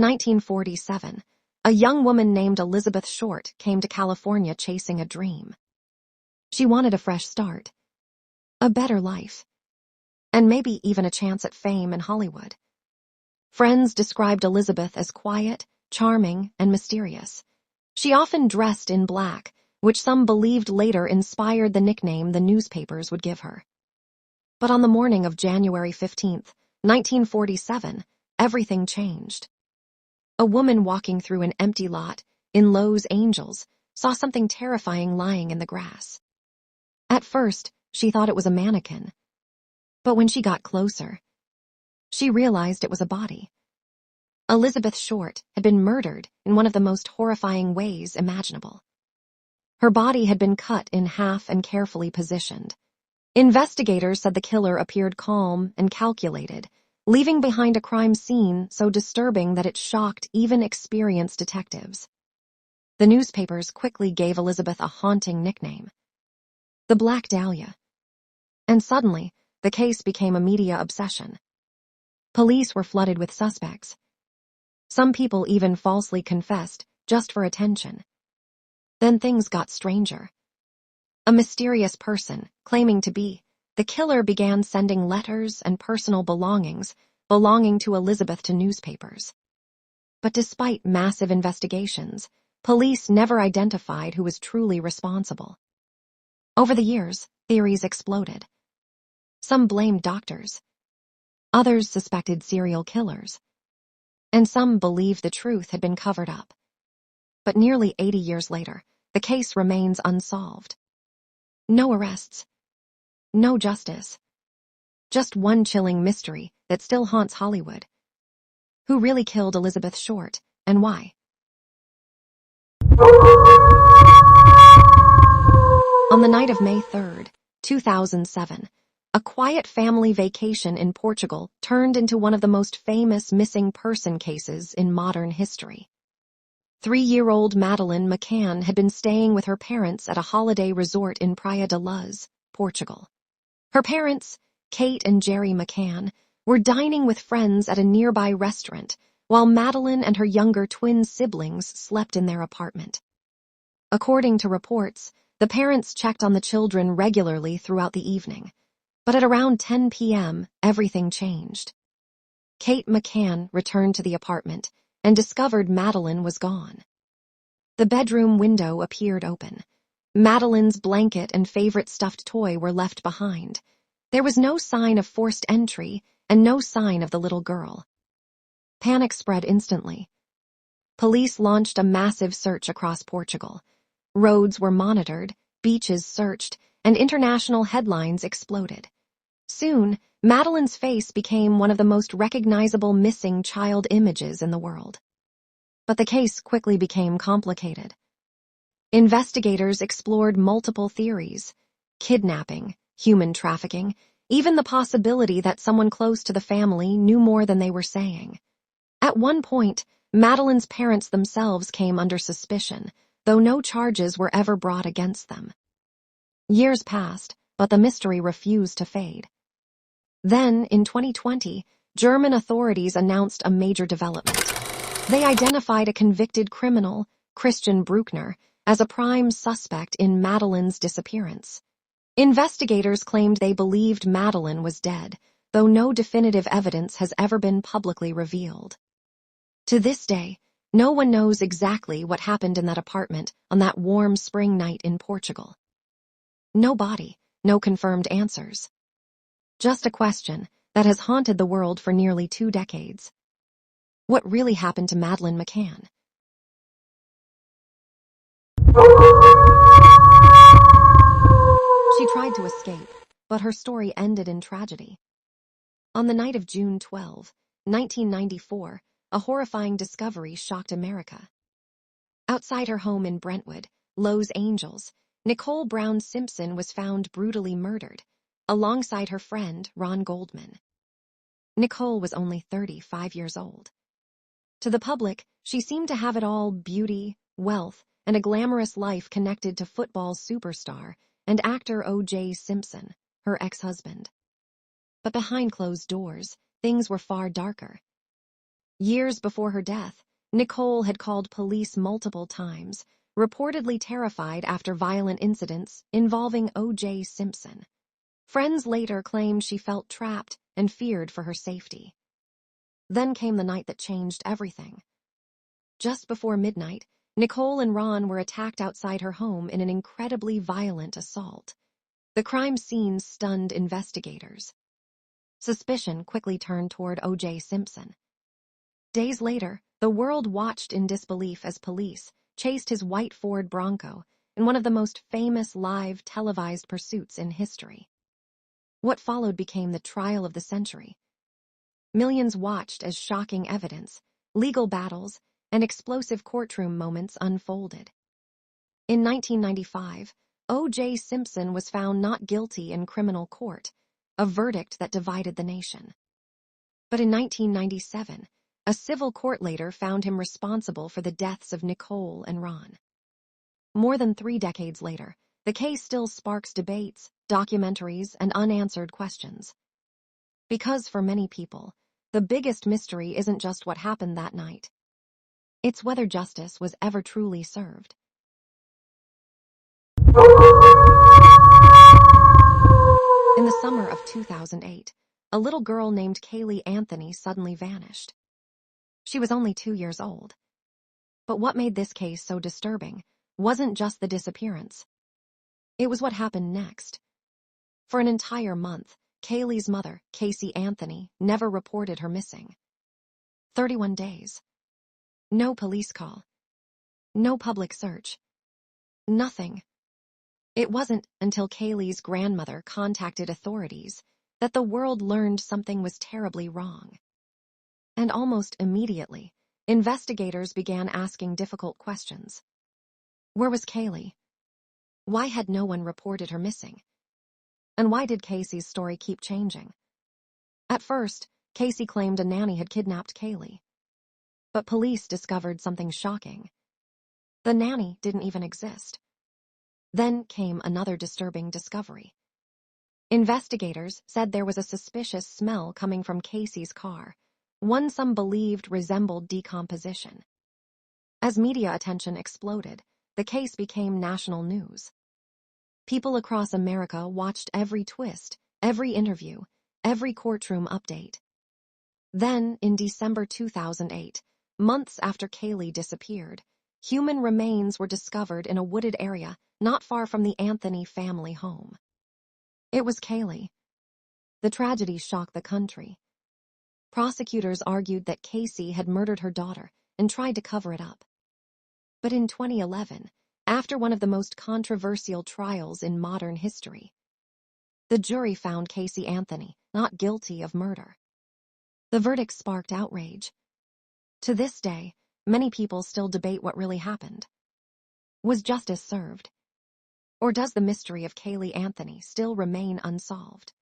In 1947, a young woman named Elizabeth Short came to California chasing a dream. She wanted a fresh start, a better life, and maybe even a chance at fame in Hollywood. Friends described Elizabeth as quiet, charming, and mysterious. She often dressed in black, which some believed later inspired the nickname the newspapers would give her. But on the morning of January 15, 1947, everything changed. A woman walking through an empty lot in Los Angeles saw something terrifying lying in the grass. At first, she thought it was a mannequin. But when she got closer, she realized it was a body. Elizabeth Short had been murdered in one of the most horrifying ways imaginable. Her body had been cut in half and carefully positioned. Investigators said the killer appeared calm and calculated, leaving behind a crime scene so disturbing that it shocked even experienced detectives. The newspapers quickly gave Elizabeth a haunting nickname, the Black Dahlia. And suddenly, the case became a media obsession. Police were flooded with suspects. Some people even falsely confessed just for attention. Then things got stranger. A mysterious person, claiming to be the killer, began sending letters and personal belongings belonging to Elizabeth to newspapers. But despite massive investigations, police never identified who was truly responsible. Over the years, theories exploded. Some blamed doctors. Others suspected serial killers. And some believed the truth had been covered up. But nearly 80 years later, the case remains unsolved. No arrests. No justice. Just one chilling mystery that still haunts Hollywood. Who really killed Elizabeth Short, and why? On the night of May 3, 2007, a quiet family vacation in Portugal turned into one of the most famous missing person cases in modern history. 3-year-old Madeleine McCann had been staying with her parents at a holiday resort in Praia de Luz, Portugal. Her parents, Kate and Jerry McCann, were dining with friends at a nearby restaurant, while Madeleine and her younger twin siblings slept in their apartment. According to reports, the parents checked on the children regularly throughout the evening, but at around 10 p.m., everything changed. Kate McCann returned to the apartment and discovered Madeleine was gone. The bedroom window appeared open. Madeleine's blanket and favorite stuffed toy were left behind. There was no sign of forced entry and no sign of the little girl. Panic spread instantly. Police launched a massive search across Portugal. Roads were monitored, beaches searched, and international headlines exploded. Soon, Madeleine's face became one of the most recognizable missing child images in the world. But the case quickly became complicated. Investigators explored multiple theories: kidnapping, human trafficking, even the possibility that someone close to the family knew more than they were saying. At one point, Madeleine's parents themselves came under suspicion, though no charges were ever brought against them. Years passed, but the mystery refused to fade. Then, in 2020, German authorities announced a major development. They identified a convicted criminal, Christian Bruckner, as a prime suspect in Madeleine's disappearance. Investigators claimed they believed Madeleine was dead, though no definitive evidence has ever been publicly revealed. To this day, no one knows exactly what happened in that apartment on that warm spring night in Portugal. No body, no confirmed answers. Just a question that has haunted the world for nearly 2 decades. What really happened to Madeleine McCann? She tried to escape, but her story ended in tragedy. On the night of June 12, 1994, a horrifying discovery shocked America. Outside her home in Brentwood, Los Angeles, Nicole Brown Simpson was found brutally murdered, alongside her friend, Ron Goldman. Nicole was only 35 years old. To the public, she seemed to have it all: beauty, wealth, and a glamorous life connected to football superstar and actor O.J. Simpson, her ex-husband. But behind closed doors, things were far darker. Years before her death, Nicole had called police multiple times, reportedly terrified after violent incidents involving O.J. Simpson. Friends later claimed she felt trapped and feared for her safety. Then came the night that changed everything. Just before midnight, Nicole and Ron were attacked outside her home in an incredibly violent assault. The crime scene stunned investigators. Suspicion quickly turned toward O.J. Simpson. Days later, the world watched in disbelief as police chased his white Ford Bronco in one of the most famous live televised pursuits in history. What followed became the trial of the century. Millions watched as shocking evidence, legal battles, and explosive courtroom moments unfolded. In 1995, O.J. Simpson was found not guilty in criminal court, a verdict that divided the nation. But in 1997, a civil court later found him responsible for the deaths of Nicole and Ron. More than 3 decades later, the case still sparks debates, documentaries, and unanswered questions. Because for many people, the biggest mystery isn't just what happened that night. It's whether justice was ever truly served. In the summer of 2008, a little girl named Caylee Anthony suddenly vanished. She was only 2 years old. But what made this case so disturbing wasn't just the disappearance. It was what happened next. For an entire month, Caylee's mother, Casey Anthony, never reported her missing. 31 days. No police call. No public search. Nothing. It wasn't until Caylee's grandmother contacted authorities that the world learned something was terribly wrong. And almost immediately, investigators began asking difficult questions. Where was Caylee? Why had no one reported her missing? And why did Casey's story keep changing? At first, Casey claimed a nanny had kidnapped Caylee. But police discovered something shocking. The nanny didn't even exist. Then came another disturbing discovery. Investigators said there was a suspicious smell coming from Casey's car, one some believed resembled decomposition. As media attention exploded, the case became national news. People across America watched every twist, every interview, every courtroom update. Then, in December 2008, months after Caylee disappeared, human remains were discovered in a wooded area not far from the Anthony family home. It was Caylee. The tragedy shocked the country. Prosecutors argued that Casey had murdered her daughter and tried to cover it up. But in 2011, after one of the most controversial trials in modern history, the jury found Casey Anthony not guilty of murder. The verdict sparked outrage. To this day, many people still debate what really happened. Was justice served? Or does the mystery of Caylee Anthony still remain unsolved?